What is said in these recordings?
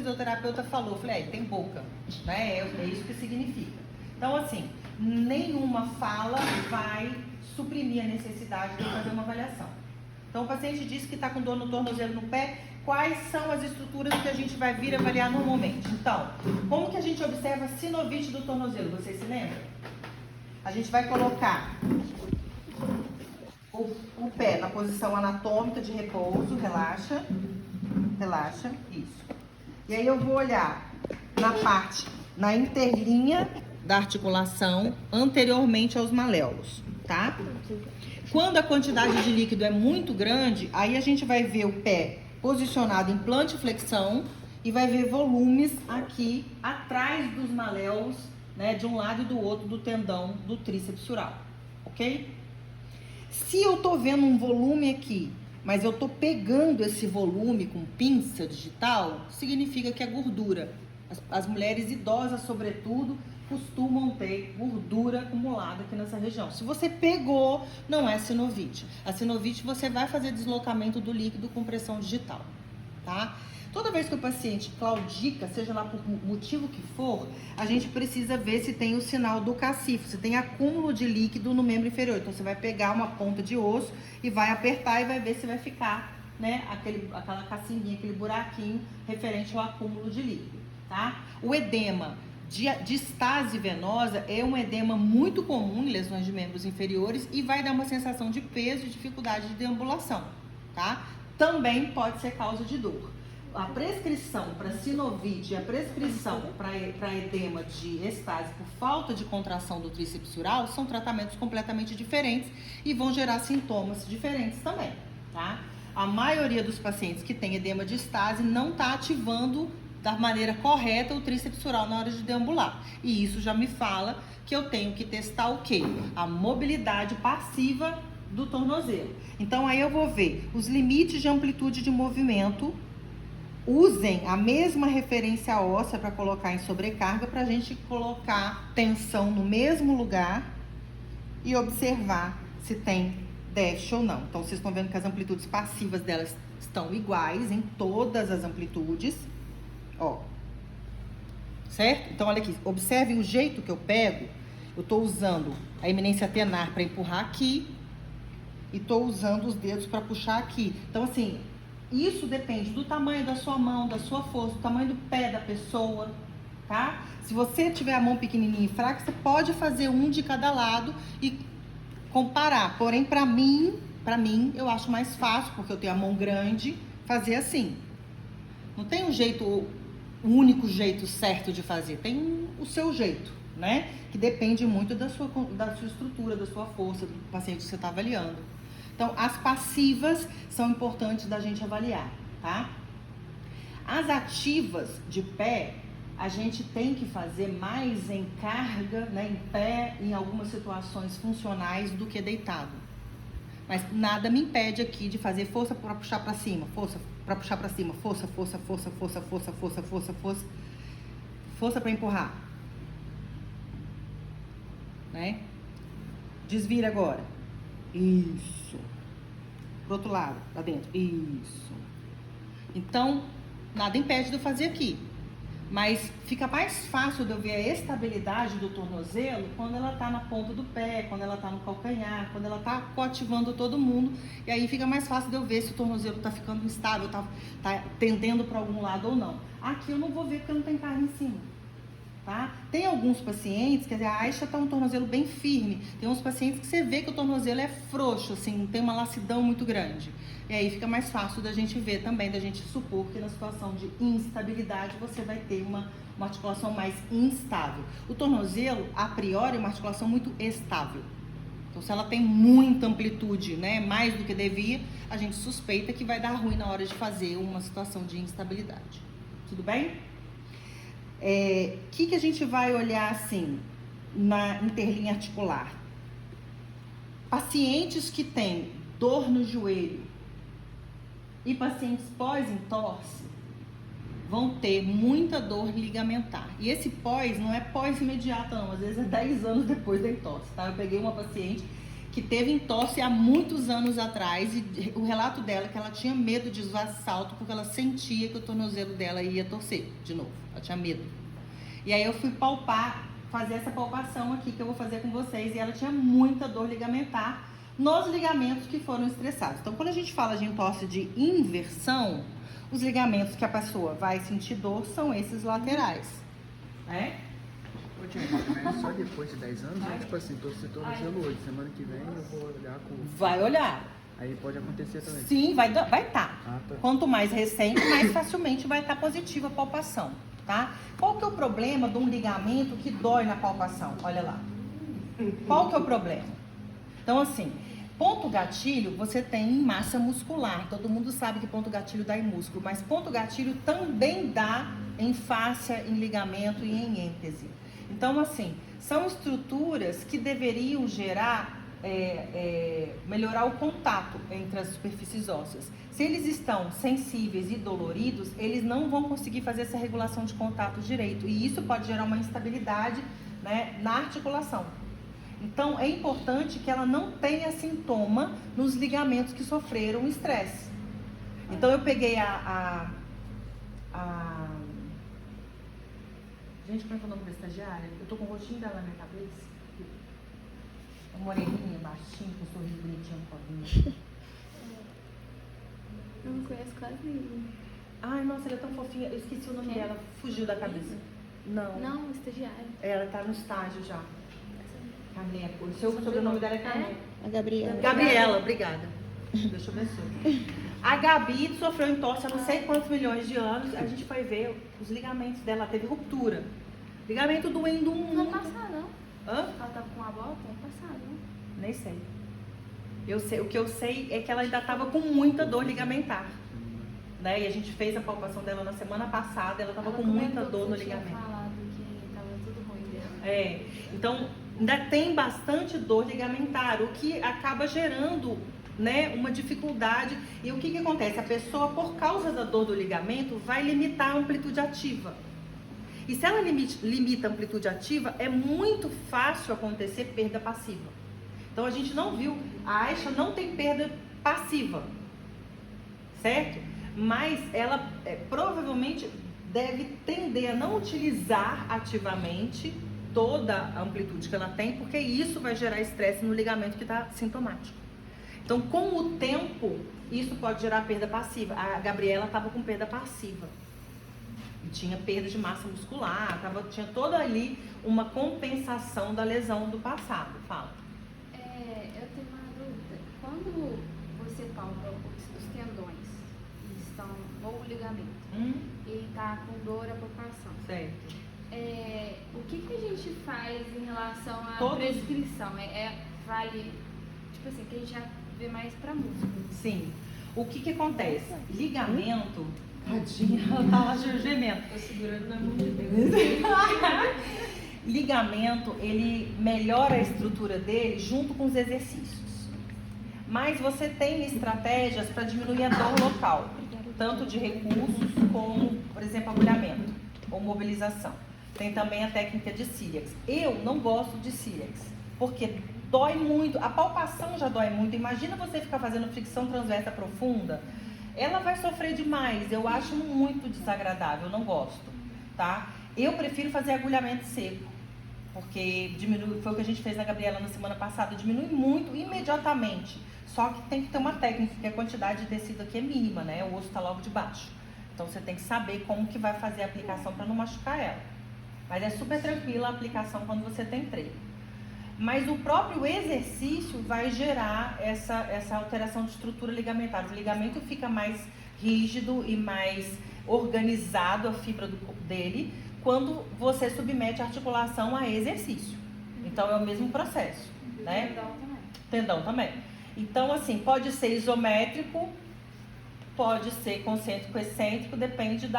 fisioterapeuta falou. Eu falei, tem boca, né? É isso que significa. Então, assim, nenhuma fala vai suprimir a necessidade de fazer uma avaliação. Então, o paciente disse que está com dor no tornozelo, no pé. Quais são as estruturas que a gente vai vir avaliar normalmente? Então, como que a gente observa a sinovite do tornozelo? Vocês se lembram? A gente vai colocar o pé na posição anatômica de repouso, relaxa, relaxa, isso. E aí eu vou olhar na interlinha da articulação anteriormente aos maléolos, tá? Quando a quantidade de líquido é muito grande, aí a gente vai ver o pé posicionado em plantiflexão e vai ver volumes aqui atrás dos maléolos, né, de um lado e do outro do tendão do tríceps sural, ok? Se eu tô vendo um volume aqui, mas eu tô pegando esse volume com pinça digital, significa que é gordura. As mulheres idosas, sobretudo, costumam ter gordura acumulada aqui nessa região. Se você pegou, não é sinovite. A sinovite você vai fazer deslocamento do líquido com pressão digital, tá? Toda vez que o paciente claudica, seja lá por motivo que for, a gente precisa ver se tem o sinal do cacifo, se tem acúmulo de líquido no membro inferior. Então você vai pegar uma ponta de osso e vai apertar e vai ver se vai ficar, né, aquela cacimbinha, aquele buraquinho referente ao acúmulo de líquido, tá? O edema de estase venosa é um edema muito comum em lesões de membros inferiores e vai dar uma sensação de peso e dificuldade de deambulação, tá? Também pode ser causa de dor. A prescrição para sinovite e a prescrição para edema de estase por falta de contração do tríceps sural são tratamentos completamente diferentes e vão gerar sintomas diferentes também, tá? A maioria dos pacientes que tem edema de estase não está ativando da maneira correta o tríceps sural na hora de deambular. E isso já me fala que eu tenho que testar o quê? A mobilidade passiva do tornozelo. Então aí eu vou ver os limites de amplitude de movimento. Usem a mesma referência óssea para colocar em sobrecarga para a gente colocar tensão no mesmo lugar e observar se tem déficit ou não. Então vocês estão vendo que as amplitudes passivas delas estão iguais em todas as amplitudes. Ó, certo? Então, olha aqui, observem o jeito que eu pego. Eu tô usando a eminência tenar para empurrar aqui e tô usando os dedos para puxar aqui. Então, assim, isso depende do tamanho da sua mão, da sua força, do tamanho do pé da pessoa, tá? Se você tiver a mão pequenininha e fraca, você pode fazer um de cada lado e comparar. Porém, para mim, eu acho mais fácil, porque eu tenho a mão grande, fazer assim. Não tem um jeito... O único jeito certo de fazer, tem o seu jeito, né? Que depende muito da sua estrutura, da sua força, do paciente que você está avaliando. Então, as passivas são importantes da gente avaliar, tá? As ativas de pé, a gente tem que fazer mais em carga, né, em pé, em algumas situações funcionais do que deitado. Mas nada me impede aqui de fazer força para puxar para cima, força para puxar para cima, força, força, força, força, força, força, força, força, força para empurrar, né? Desvira agora, isso, pro outro lado, lá dentro, isso. Então, nada impede de eu fazer aqui. Mas fica mais fácil de eu ver a estabilidade do tornozelo quando ela tá na ponta do pé, quando ela tá no calcanhar, quando ela tá coativando todo mundo. E aí fica mais fácil de eu ver se o tornozelo tá ficando instável, tá tendendo para algum lado ou não. Aqui eu não vou ver porque não tem carne em cima, tá? Tem alguns pacientes, quer dizer, a Aisha tá um tornozelo bem firme. Tem uns pacientes que você vê que o tornozelo é frouxo, assim, tem uma lacidão muito grande. E aí fica mais fácil da gente ver também, da gente supor que na situação de instabilidade você vai ter uma articulação mais instável. O tornozelo, a priori, é uma articulação muito estável. Então, se ela tem muita amplitude, né, mais do que devia, a gente suspeita que vai dar ruim na hora de fazer uma situação de instabilidade. Tudo bem? Que a gente vai olhar assim na interlinha articular? Pacientes que têm dor no joelho e pacientes pós-entorse vão ter muita dor ligamentar. E esse pós não é pós imediato não, às vezes é 10 anos depois da entorse, tá? Eu peguei uma paciente que teve entorse há muitos anos atrás, e o relato dela é que ela tinha medo de usar salto porque ela sentia que o tornozelo dela ia torcer de novo, ela tinha medo. E aí eu fui palpar, fazer essa palpação aqui que eu vou fazer com vocês, e ela tinha muita dor ligamentar nos ligamentos que foram estressados. Então, quando a gente fala de entorse de inversão, os ligamentos que a pessoa vai sentir dor são esses laterais, né? Ô, Tiago, mas só depois de 10 anos, né? Tipo assim, tô se tornozelo hoje, semana que vem eu vou olhar com... Vai olhar. Aí pode acontecer também. Sim, vai estar. Ah, tá. Quanto mais recente, mais facilmente vai estar positiva a palpação, tá? Qual que é o problema de um ligamento que dói na palpação? Olha lá. Qual que é o problema? Então, assim, ponto gatilho você tem em massa muscular. Todo mundo sabe que ponto gatilho dá em músculo, mas ponto gatilho também dá em fáscia, em ligamento e em êntese. Então, assim, são estruturas que deveriam gerar, melhorar o contato entre as superfícies ósseas. Se eles estão sensíveis e doloridos, eles não vão conseguir fazer essa regulação de contato direito. E isso pode gerar uma instabilidade, né, na articulação. Então, é importante que ela não tenha sintoma nos ligamentos que sofreram estresse. Então, eu peguei Gente, como é que é o nome da estagiária? Eu tô com o rostinho dela na minha cabeça. Uma moreninha, baixinha, com um sorriso bonitinho no colinho. Eu não conheço quase ninguém. Ai, nossa, ela é tão fofinha. Eu esqueci o nome dela, fugiu da cabeça. Não. Não, estagiária. Ela tá no estágio já. Caneco. O sobrenome dela é Caneco. A Gabriela. Gabriela, obrigada. Deixa eu ver se. A Gabi sofreu entorse há não sei quantos milhões de anos. A gente foi ver os ligamentos dela, ela teve ruptura. Ligamento doendo muito. Ano passado, não? Hã? Ela tava com a bota ano passado, não? Nem sei. O que eu sei é que ela ainda estava com muita dor ligamentar. Né? E a gente fez a palpação dela na semana passada, ela estava com muita dor no ligamento. Ela falado que tava tudo ruim dela. Então ainda tem bastante dor ligamentar, o que acaba gerando, né, uma dificuldade. E o que acontece? A pessoa, por causa da dor do ligamento, vai limitar a amplitude ativa. E se ela limita a amplitude ativa, é muito fácil acontecer perda passiva. Então a gente não viu, a Aisha não tem perda passiva, certo? Mas ela provavelmente deve tender a não utilizar ativamente toda a amplitude que ela tem, porque isso vai gerar estresse no ligamento que está sintomático. Então, com o tempo, isso pode gerar perda passiva. A Gabriela estava com perda passiva. E tinha perda de massa muscular, tinha toda ali uma compensação da lesão do passado. Fala. Eu tenho uma dúvida. Quando você palpa os tendões, ou o ligamento, e tá com dor a palpação, Certo. O que a gente faz em relação à Todos. prescrição? Vale, tipo assim, que a gente já vê mais pra músculo. Sim. O que acontece? Ligamento, tadinha, ela tava gemendo. Tô segurando na mão de Deus. Ligamento, ele melhora a estrutura dele junto com os exercícios. Mas você tem estratégias para diminuir a dor local, tanto de recursos como, por exemplo, agulhamento ou mobilização. Tem também a técnica de cíliax. Eu não gosto de cíliax, porque dói muito, a palpação já dói muito. Imagina você ficar fazendo fricção transversa profunda, ela vai sofrer demais. Eu acho muito desagradável, eu não gosto, tá? Eu prefiro fazer agulhamento seco, porque diminui, foi o que a gente fez na Gabriela na semana passada, diminui muito imediatamente. Só que tem que ter uma técnica, que a quantidade de tecido aqui é mínima, né? O osso está logo de baixo. Então você tem que saber como que vai fazer a aplicação para não machucar ela. Mas é super tranquila a aplicação quando você tem treino. Mas o próprio exercício vai gerar essa alteração de estrutura ligamentar. O ligamento fica mais rígido e mais organizado, a fibra dele, quando você submete a articulação a exercício. Então é o mesmo processo, né? Tendão também. Tendão também. Então, assim, pode ser isométrico, pode ser concêntrico, excêntrico, depende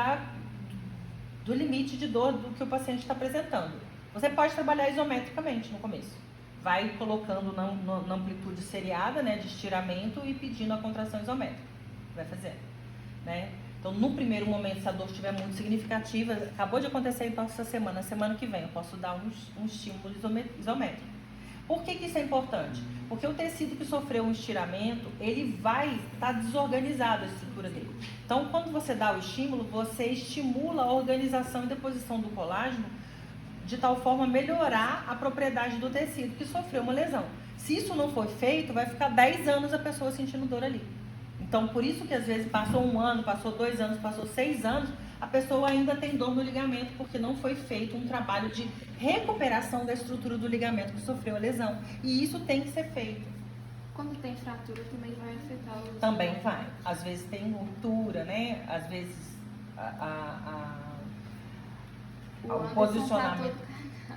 do limite de dor do que o paciente está apresentando. Você pode trabalhar isometricamente no começo. Vai colocando na amplitude seriada, né, de estiramento e pedindo a contração isométrica. Vai fazer, né? Então, no primeiro momento, se a dor estiver muito significativa, acabou de acontecer então essa semana que vem, eu posso dar um estímulo isométrico. Por que isso é importante? Porque o tecido que sofreu um estiramento, ele vai estar desorganizado a estrutura dele. Então, quando você dá o estímulo, você estimula a organização e deposição do colágeno de tal forma a melhorar a propriedade do tecido que sofreu uma lesão. Se isso não for feito, vai ficar 10 anos a pessoa sentindo dor ali. Então, por isso que às vezes passou 1 ano, passou 2 anos, passou 6 anos, a pessoa ainda tem dor no ligamento, porque não foi feito um trabalho de recuperação da estrutura do ligamento que sofreu a lesão. E isso tem que ser feito. Quando tem fratura, também vai afetar o... Também vai. Às vezes tem ruptura, né? Às vezes o posicionamento... Tá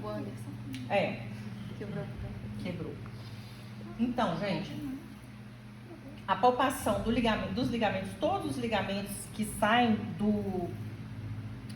o Anderson Quebrou. Então, gente, a palpação dos ligamentos, todos os ligamentos que saem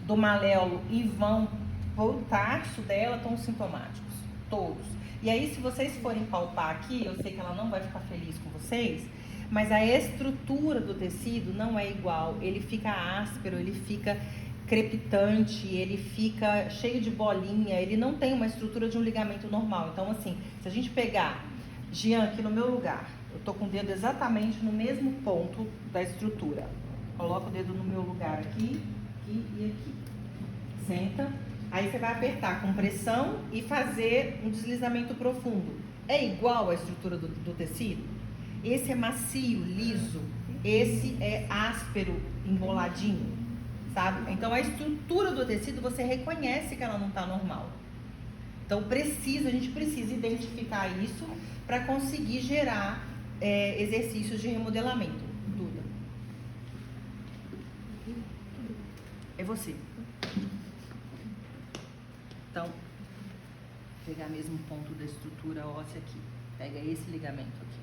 do maléolo e vão pro tarso dela estão sintomáticos, todos. E aí, se vocês forem palpar aqui, eu sei que ela não vai ficar feliz com vocês, mas a estrutura do tecido não é igual, ele fica áspero, ele fica crepitante, ele fica cheio de bolinha, ele não tem uma estrutura de um ligamento normal. Então, assim, se a gente pegar Jean aqui no meu lugar, eu tô com o dedo exatamente no mesmo ponto da estrutura. Coloca o dedo no meu lugar aqui, aqui e aqui. Senta. Aí você vai apertar com pressão e fazer um deslizamento profundo. É igual à estrutura do tecido? Esse é macio, liso. Esse é áspero, emboladinho, sabe? Então a estrutura do tecido você reconhece que ela não está normal. Então a gente precisa identificar isso para conseguir gerar exercícios de remodelamento. Duda. É você. Então, vou pegar mesmo o ponto da estrutura óssea aqui. Pega esse ligamento aqui.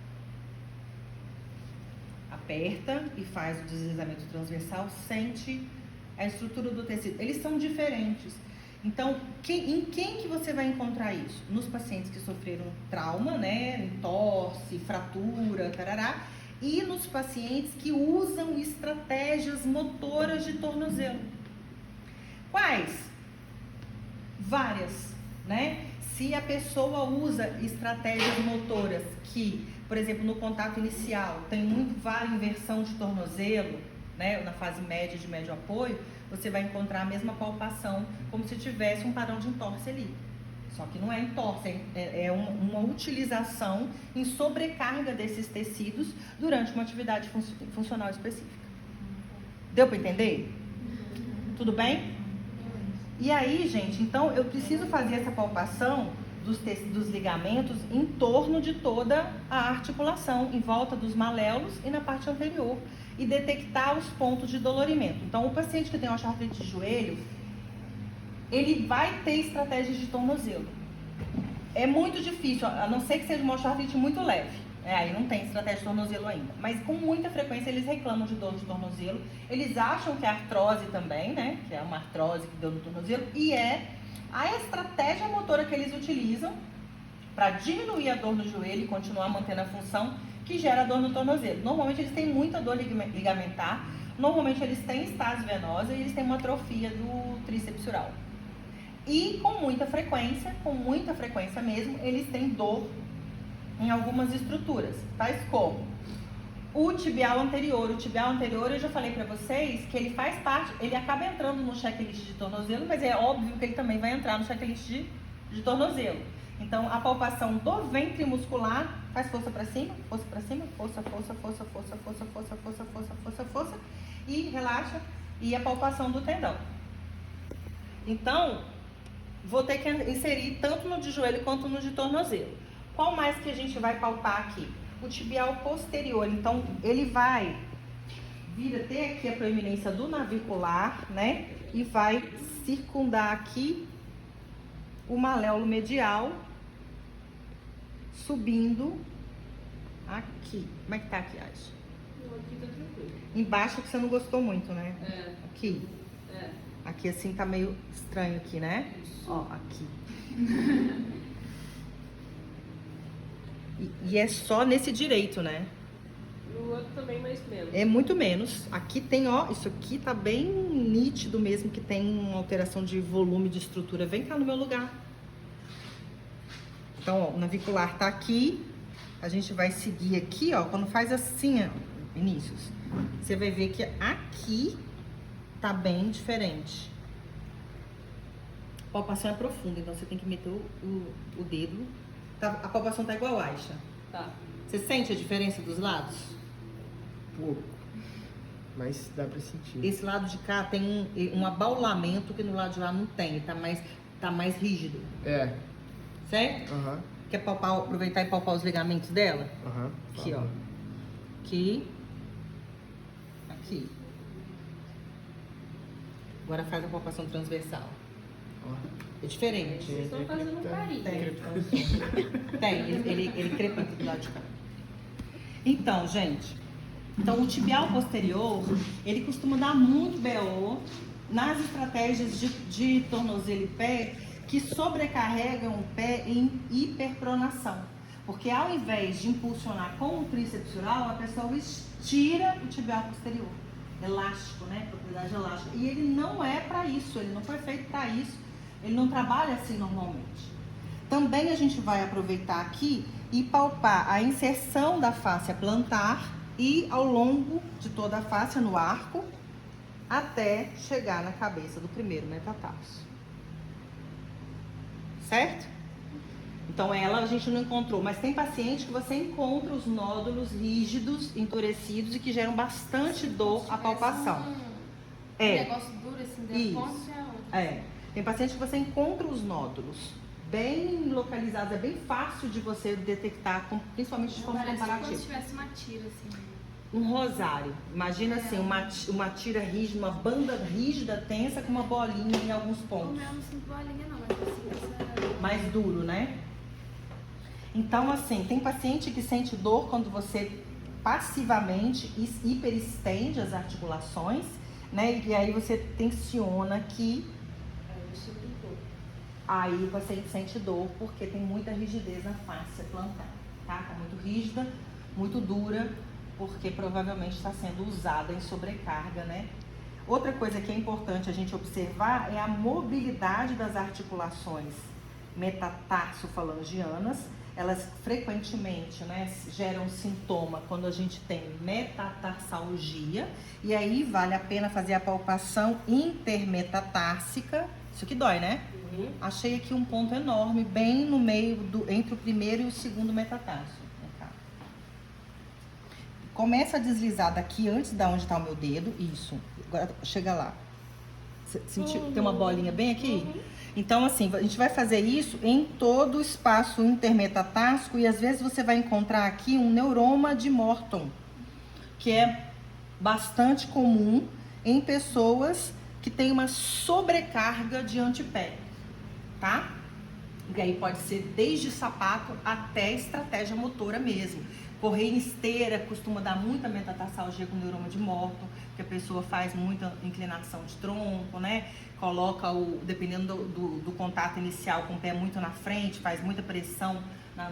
Aperta e faz o deslizamento transversal, sente a estrutura do tecido. Eles são diferentes. Então, em quem que você vai encontrar isso? Nos pacientes que sofreram trauma, né? Entorse, fratura, tarará. E nos pacientes que usam estratégias motoras de tornozelo. Quais? Várias, né? Se a pessoa usa estratégias motoras que, por exemplo, no contato inicial tem muito inversão de tornozelo, né? Na fase média de médio apoio, você vai encontrar a mesma palpação como se tivesse um padrão de entorse ali. Só que não é entorse, é uma utilização em sobrecarga desses tecidos durante uma atividade funcional específica. Deu para entender? Tudo bem? E aí, gente, então eu preciso fazer essa palpação dos ligamentos em torno de toda a articulação, em volta dos maléolos e na parte anterior, e detectar os pontos de dolorimento. Então, o paciente que tem osteoartrite de joelho, ele vai ter estratégias de tornozelo. É muito difícil, a não ser que seja uma osteoartrite muito leve. Aí não tem estratégia de tornozelo ainda. Mas com muita frequência eles reclamam de dor de tornozelo. Eles acham que é artrose também, né? Que é uma artrose que deu no tornozelo. E é a estratégia motora que eles utilizam para diminuir a dor no joelho e continuar mantendo a função que gera dor no tornozelo. Normalmente eles têm muita dor ligamentar. Normalmente eles têm estase venosa e eles têm uma atrofia do tríceps ural. E com muita frequência mesmo, eles têm dor em algumas estruturas, tais como o tibial anterior. O tibial anterior, eu já falei pra vocês que ele faz parte, ele acaba entrando no checklist de tornozelo, mas é óbvio que ele também vai entrar no checklist de tornozelo. Então, a palpação do ventre muscular, faz força pra cima, força, força, e relaxa, e a palpação do tendão. Então, vou ter que inserir tanto no de joelho quanto no de tornozelo. Qual mais que a gente vai palpar aqui? O tibial posterior. Então, ele vai vir até aqui a proeminência do navicular, né? E vai circundar aqui o maléolo medial, subindo aqui. Como é que tá aqui, Aisha? Aqui tá tranquilo. Embaixo que você não gostou muito, né? É. Aqui. É. Aqui assim tá meio estranho aqui, né? Isso. Ó, aqui. E é só nesse direito, né? No outro também, mais menos. É muito menos. Aqui tem, ó, isso aqui tá bem nítido mesmo, que tem uma alteração de volume, de estrutura. Vem cá no meu lugar. Então, ó, o navicular tá aqui. A gente vai seguir aqui, ó. Quando faz assim, ó, Vinícius, você vai ver que aqui tá bem diferente. A palpação é profunda, então você tem que meter o dedo. A palpação tá igual a Aisha. Tá. Você sente a diferença dos lados? Pouco. Mas dá pra sentir. Esse lado de cá tem um abaulamento que no lado de lá não tem. Tá mais rígido. É. Certo? Aham. Quer palpar, aproveitar e palpar os ligamentos dela? Aham. Aqui, ó. Aqui. Aqui. Agora faz a palpação transversal. É diferente. Vocês estão fazendo um carinho. Tem, ele crepita do lado de cá. Então, gente, o tibial posterior, ele costuma dar muito BO nas estratégias de tornozelo e pé que sobrecarregam o pé em hiperpronação. Porque ao invés de impulsionar com o tríceps oral, a pessoa estira o tibial posterior. Elástico, né? Propriedade elástica. E ele não é para isso, ele não foi feito para isso. Ele não trabalha assim normalmente. Também a gente vai aproveitar aqui e palpar a inserção da fáscia plantar e ao longo de toda a fáscia no arco até chegar na cabeça do primeiro metatarso. Certo? Então ela a gente não encontrou, mas tem paciente que você encontra os nódulos rígidos, endurecidos e que geram bastante dor à palpação. Um negócio duro assim, da Isso. ponte a outra. É. Tem paciente que você encontra os nódulos bem localizados, é bem fácil de você detectar, principalmente de forma Parece como se comparativa. tivesse uma tira assim. Um rosário. Imagina assim, uma tira rígida, uma banda rígida, tensa, com uma bolinha em alguns O pontos. meu não sinto bolinha não, mas eu sinto essa... Mais duro, né? Então, assim, tem paciente que sente dor quando você passivamente hiperestende as articulações, né? E aí você tensiona aqui. Aí o paciente sente dor porque tem muita rigidez na face plantar, tá? Tá muito rígida, muito dura, porque provavelmente está sendo usada em sobrecarga, né? Outra coisa que é importante a gente observar é a mobilidade das articulações metatarsofalangianas. Elas frequentemente, né, geram sintoma quando a gente tem metatarsalgia, e aí vale a pena fazer a palpação intermetatársica. Isso que dói, né? Achei aqui um ponto enorme, bem no meio, entre o primeiro e o segundo metatarso. Vem cá. Começa a deslizar daqui, antes de onde está o meu dedo. Isso. Agora chega lá. Sentiu? Tem uma bolinha bem aqui? Então, assim, a gente vai fazer isso em todo o espaço intermetatársico e às vezes você vai encontrar aqui um neuroma de Morton, que é bastante comum em pessoas que têm uma sobrecarga de antepé, tá? E aí pode ser desde sapato até estratégia motora mesmo. Correr em esteira costuma dar muita metatarsalgia com neuroma de Morton, que a pessoa faz muita inclinação de tronco, né? Coloca dependendo do contato inicial com o pé muito na frente, faz muita pressão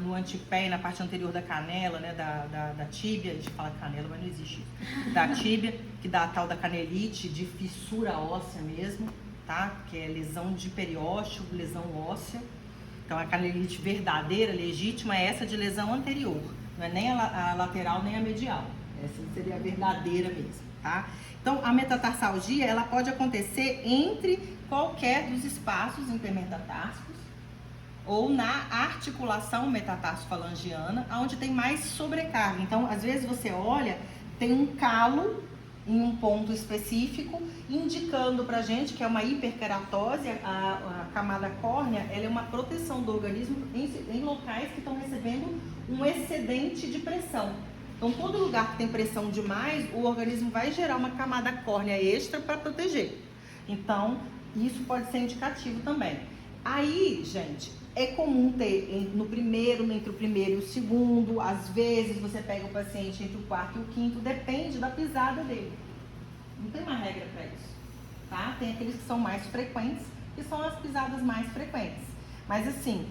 no antepé e na parte anterior da canela, né? Da tíbia, a gente fala canela, mas não existe isso. Da tíbia, que dá a tal da canelite, de fissura óssea mesmo, tá? Que é lesão de periósteo, lesão óssea. Então a canelite verdadeira, legítima, é essa de lesão anterior. Não é nem a lateral, nem a medial. Essa seria a verdadeira mesmo, tá? Então, a metatarsalgia, ela pode acontecer entre qualquer dos espaços intermetatársicos ou na articulação metatarsofalangiana, onde tem mais sobrecarga. Então, às vezes você olha, tem um calo em um ponto específico, indicando pra gente que é uma hiperkeratose. A camada córnea, ela é uma proteção do organismo em locais que estão recebendo um excedente de pressão. Então, todo lugar que tem pressão demais, o organismo vai gerar uma camada córnea extra para proteger. Então, isso pode ser indicativo também. Aí, gente, é comum ter entre o primeiro e o segundo. Às vezes, você pega o paciente entre o quarto e o quinto, depende da pisada dele. Não tem uma regra para isso, tá? Tem aqueles que são mais frequentes, que são as pisadas mais frequentes. Mas, assim,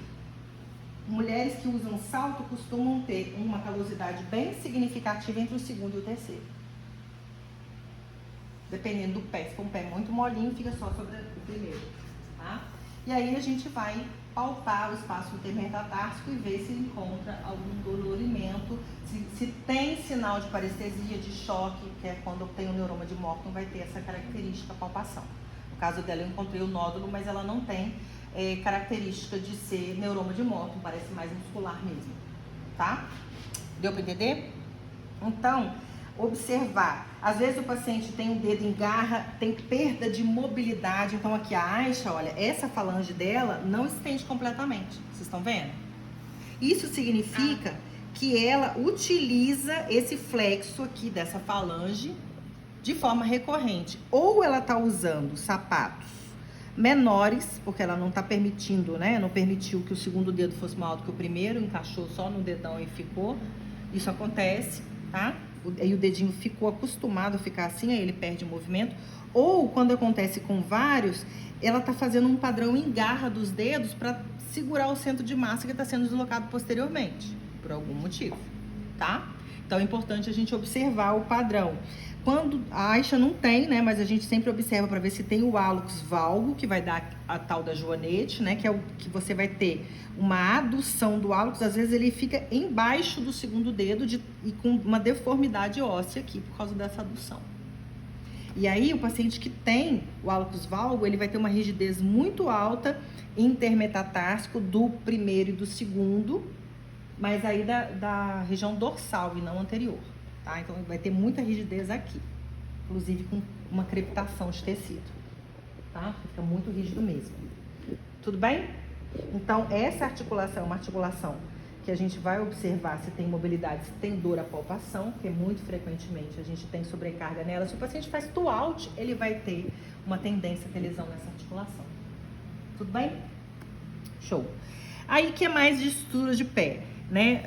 mulheres que usam salto costumam ter uma calosidade bem significativa entre o segundo e o terceiro. Dependendo do pé. Se for um pé muito molinho, fica só sobre o primeiro, tá? E aí a gente vai palpar o espaço intermetatarsco e ver se encontra algum dolorimento, se tem sinal de parestesia, de choque, que é quando tem o neuroma de Morton, vai ter essa característica palpação. No caso dela eu encontrei o nódulo, mas ela não tem característica de ser neuroma de Morton, parece mais muscular mesmo, tá? Deu para entender? Então, observar. Às vezes o paciente tem o dedo em garra, tem perda de mobilidade. Então aqui a Aisha, olha, essa falange dela não estende completamente. Vocês estão vendo? Isso significa que ela utiliza esse flexo aqui dessa falange de forma recorrente. Ou ela está usando sapatos menores, porque ela não está permitindo, né? Não permitiu que o segundo dedo fosse maior do que o primeiro, encaixou só no dedão e ficou. Isso acontece, tá? Aí o dedinho ficou acostumado a ficar assim, aí ele perde o movimento. Ou quando acontece com vários, ela tá fazendo um padrão em garra dos dedos para segurar o centro de massa que está sendo deslocado posteriormente, por algum motivo, tá? Então é importante a gente observar o padrão. Quando a Aisha não tem, né, mas a gente sempre observa para ver se tem o hálux valgo, que vai dar a tal da joanete, né, que é o que você vai ter uma adução do hálux, às vezes ele fica embaixo do segundo dedo e com uma deformidade óssea aqui por causa dessa adução. E aí o paciente que tem o hálux valgo, ele vai ter uma rigidez muito alta intermetatarsico do primeiro e do segundo, mas aí da região dorsal e não anterior. Tá? Então vai ter muita rigidez aqui, inclusive com uma crepitação de tecido, tá? Fica muito rígido mesmo. Tudo bem? Então essa articulação é uma articulação que a gente vai observar se tem mobilidade, se tem dor à palpação, porque muito frequentemente a gente tem sobrecarga nela. Se o paciente faz two-out, ele vai ter uma tendência a ter lesão nessa articulação. Tudo bem? Show. Aí que é mais de estrutura de pé, né?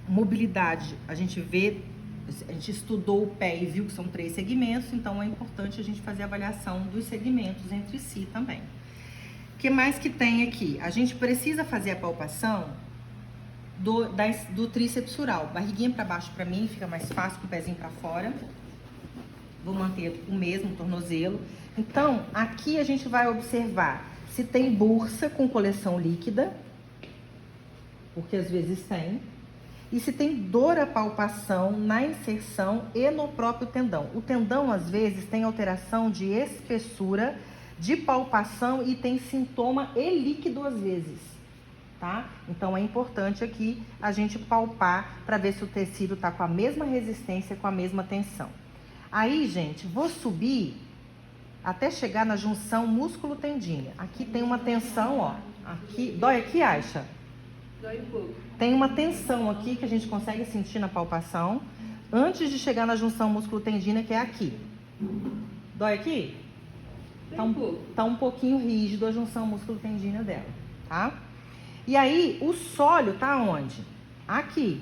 Mobilidade, a gente estudou o pé e viu que são 3 segmentos, então é importante a gente fazer a avaliação dos segmentos entre si também. O que mais que tem aqui? A gente precisa fazer a palpação do tríceps sural. Barriguinha para baixo para mim, fica mais fácil, com o pezinho para fora. Vou manter o mesmo tornozelo. Então, aqui a gente vai observar se tem bursa com coleção líquida, porque às vezes tem. E se tem dor à palpação na inserção e no próprio tendão. O tendão, às vezes, tem alteração de espessura, de palpação e tem sintoma e líquido, às vezes, tá? Então, é importante aqui a gente palpar para ver se o tecido tá com a mesma resistência, com a mesma tensão. Aí, gente, vou subir até chegar na junção músculo-tendinha. Aqui tem uma tensão, ó. Aqui, dói aqui, Aisha? Dói um pouco. Tem uma tensão aqui que a gente consegue sentir na palpação antes de chegar na junção músculo-tendina, que é aqui. Dói aqui? Tá um pouquinho rígido a junção músculo-tendina dela, tá? E aí, o sólio tá onde? Aqui.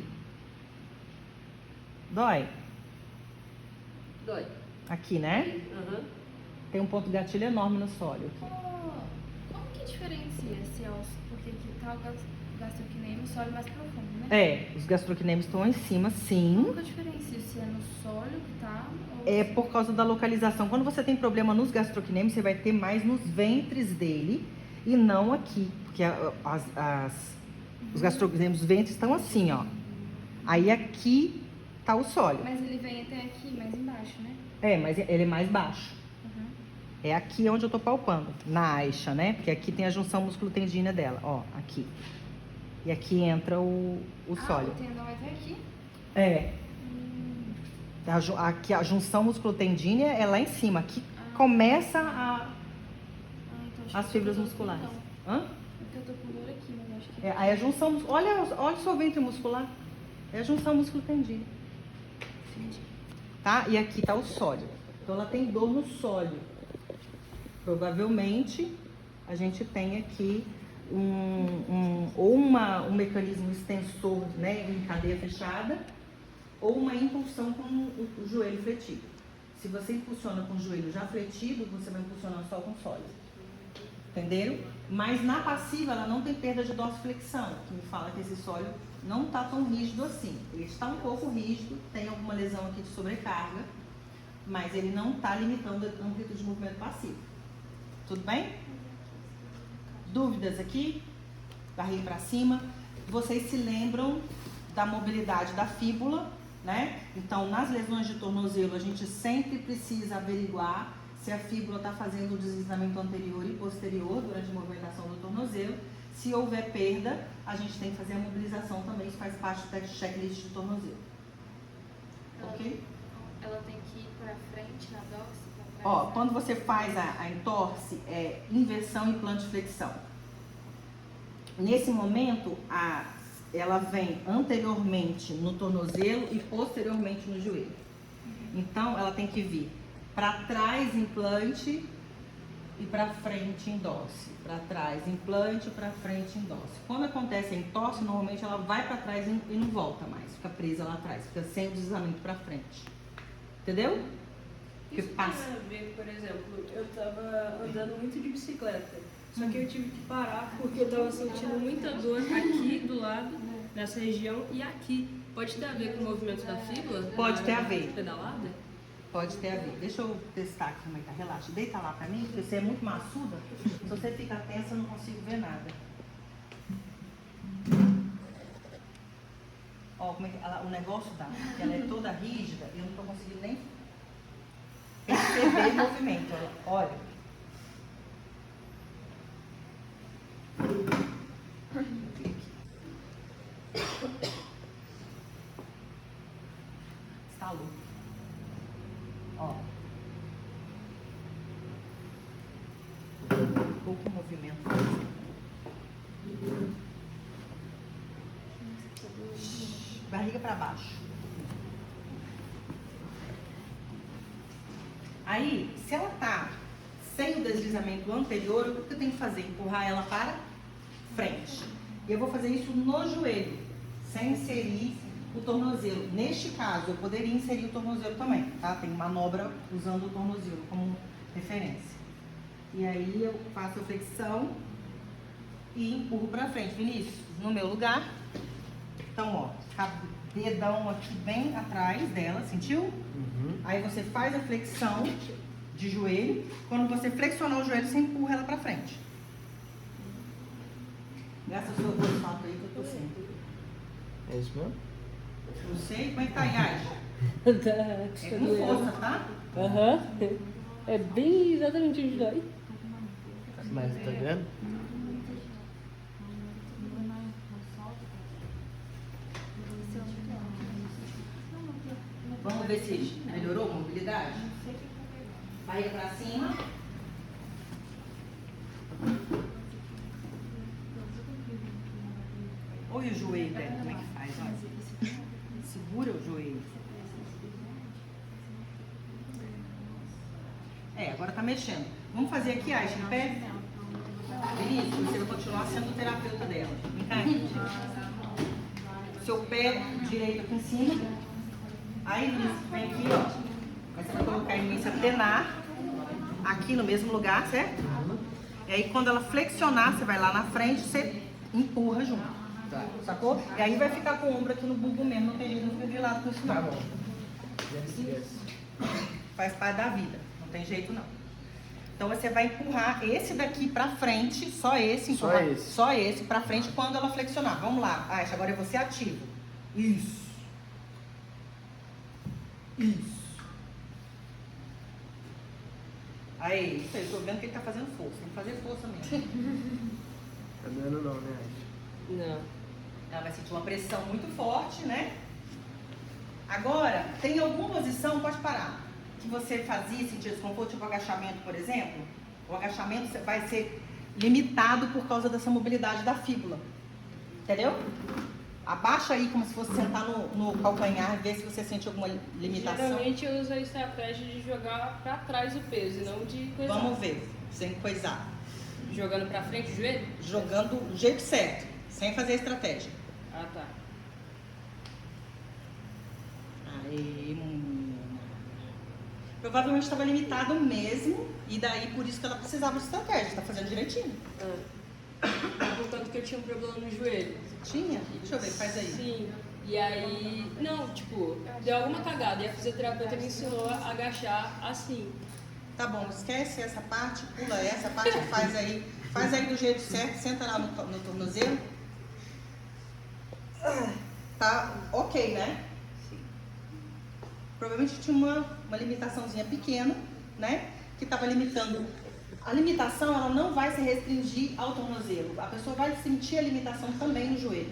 Dói? Dói. Aqui, né? Aham. Tem um ponto gatilho enorme no sólio aqui. Como que diferencia se é porque aqui tá o gastrocnêmio, o sólio mais profundo, né? Os gastrocnêmios estão em cima, sim. Como que eu diferencio se é no sólio que tá? Ou É por causa da localização. Quando você tem problema nos gastrocnêmios, você vai ter mais nos ventres dele e não aqui. Porque os gastrocnêmios, os ventres estão assim, ó. Aí aqui tá o sólio. Mas ele vem até aqui, mais embaixo, né? Mas ele é mais baixo. Uhum. É aqui onde eu tô palpando, na Aisha, né? Porque aqui tem a junção músculo-tendina dela, ó, aqui. E aqui entra o sólio. O tendão vai até aqui? Aqui a junção músculo-tendínea é lá em cima. Aqui começa Então, as fibras musculares. Hã? Porque eu tô com dor aqui, mas acho que... Aí a junção muscular. Olha o seu ventre muscular. É a junção músculo-tendínea. Tá? E aqui tá o sólio. Então ela tem dor no sólio. Provavelmente a gente tem aqui um mecanismo extensor, né, em cadeia fechada, ou uma impulsão com o joelho fletido. Se você impulsiona com o joelho já fletido, você vai impulsionar só com sólido. Entenderam? Mas na passiva ela não tem perda de dorsiflexão, que me fala que esse sólido não está tão rígido assim. Ele está um pouco rígido, tem alguma lesão aqui de sobrecarga, mas ele não está limitando a amplitude de movimento passivo. Tudo bem? Dúvidas aqui? Barriga para cima. Vocês se lembram da mobilidade da fíbula, né? Então, nas lesões de tornozelo, a gente sempre precisa averiguar se a fíbula está fazendo o deslizamento anterior e posterior durante a movimentação do tornozelo. Se houver perda, a gente tem que fazer a mobilização também, isso faz parte do checklist de tornozelo. Ok? Ela tem que ir pra frente na dorse? Pra trás, Ó, né? quando você faz a entorse, é inversão e plantoflexão. Nesse momento, ela vem anteriormente no tornozelo e posteriormente no joelho. Então, ela tem que vir para trás implante e para frente endorse. Para trás implante e para frente endorse. Quando acontece a entorse, normalmente ela vai para trás e não volta mais. Fica presa lá atrás, fica sem o deslizamento para frente. Entendeu? Porque Isso passa. tem a ver, por exemplo, eu tava andando muito de bicicleta, só que eu tive que parar porque eu tava sentindo muita dor aqui do lado, nessa região, e aqui. Pode ter a ver com o movimento da fíbula? Pode ter a Na ver. pedalada? Pode ter a ver. Deixa eu testar aqui como é que tá. Relaxa. Deita lá pra mim, porque você é muito maçuda. Se você fica tensa, eu não consigo ver nada. Ó, como é que o negócio dá. Porque ela é toda rígida e eu não tô conseguindo nem perceber o movimento. Olha. Estalou. Ó. Pouco movimento. Barriga para baixo. Aí, se ela tá sem o deslizamento anterior, o que eu tenho que fazer? Empurrar ela para frente. E eu vou fazer isso no joelho, sem inserir o tornozelo. Neste caso, eu poderia inserir o tornozelo também, tá? Tem manobra usando o tornozelo como referência. E aí eu faço a flexão e empurro para frente. Vinícius, no meu lugar. Então, ó, dedão aqui bem atrás dela, sentiu? Aí você faz a flexão de joelho. Quando você flexionar o joelho, você empurra ela para frente. Gasta o seu olfato aí que eu tô sem. É isso mesmo? Não sei, como é que tá, Yas? Tá, É com força, tá? Aham. É bem exatamente onde dói. Mas tá vendo? Vamos ver se melhorou a mobilidade? Barriga pra cima. Olha o joelho dela, como é que faz, olha. Segura o joelho. Agora tá mexendo. Vamos fazer aqui, Aisha, em pé? Vinícius, você vai continuar sendo o terapeuta dela. Vem cá, aqui. Seu pé direito aqui em cima. Aí, Vinícius, vem aqui, ó. Aí você vai colocar a imensa penar aqui no mesmo lugar, certo? E aí, quando ela flexionar, você vai lá na frente, você empurra junto. Tá. Sacou? E aí vai ficar com o ombro aqui no bulbo mesmo, não tem jeito de ficar de lado com isso não. Tá bom. Yes. Faz parte da vida, não tem jeito não. Então você vai empurrar esse daqui pra frente, só esse, Só empurrar, esse. só esse pra frente quando ela flexionar. Vamos lá, Aisha, agora é você ativo. Isso. Isso. Aí, eu tô vendo que ele tá fazendo força, tem que fazer força mesmo. Tá doendo não, né, Aisha? Não. Ela vai sentir uma pressão muito forte, né? Agora, tem alguma posição, pode parar, que você fazia sentir desconforto, tipo agachamento, por exemplo. O agachamento vai ser limitado por causa dessa mobilidade da fíbula. Entendeu? Abaixa aí como se fosse sentar no calcanhar e ver se você sente alguma limitação. Geralmente eu uso a estratégia de jogar pra trás o peso e não de coisar. Vamos ver, sem coisar. Jogando pra frente o joelho? Jogando do jeito certo, sem fazer a estratégia. Ah, tá. Aí, provavelmente estava limitado mesmo, e daí por isso que ela precisava de estratégia. Tá fazendo direitinho. Portanto que eu tinha um problema no joelho. Tinha? Deixa eu ver, faz aí. Sim. E aí, não, tipo, deu alguma cagada e a fisioterapeuta me ensinou a agachar assim. Tá bom, esquece essa parte, pula essa parte e faz aí Faz aí do jeito certo, senta lá no tornozelo. Tá ok, né? Provavelmente tinha uma limitaçãozinha pequena, né? Que estava limitando. A limitação, ela não vai se restringir ao tornozelo. A pessoa vai sentir a limitação também no joelho,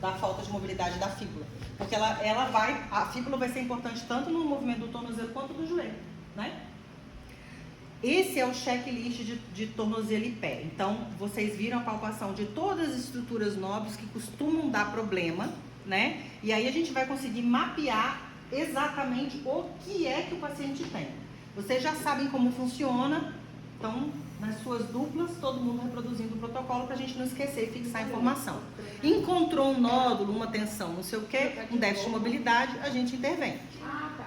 da falta de mobilidade da fíbula. Porque a fíbula vai ser importante tanto no movimento do tornozelo quanto do joelho, né? Esse é o checklist de tornozelo e pé. Então, vocês viram a palpação de todas as estruturas nobres que costumam dar problema, né? E aí a gente vai conseguir mapear exatamente o que é que o paciente tem. Vocês já sabem como funciona, então, nas suas duplas, todo mundo reproduzindo o protocolo para a gente não esquecer e fixar a informação. Encontrou um nódulo, uma tensão, não sei o que, um déficit de mobilidade, a gente intervém.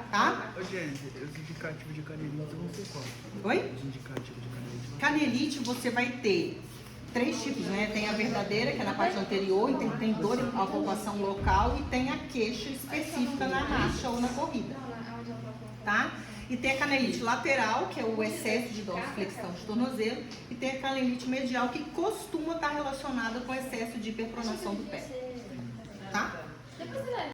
Tá? Ô, gente, os indicativos de canelite eu não sei qual. Oi? Os indicativos de canelite. Canelite você vai ter 3 tipos, né? Tem a verdadeira, que é na parte anterior, e tem dor e palpação local, e tem a queixa específica na marcha ou na corrida. Tá? E tem a canelite lateral, que é o excesso de dorsiflexão de tornozelo, e tem a canelite medial, que costuma estar relacionada com excesso de hiperpronação do pé. Tá?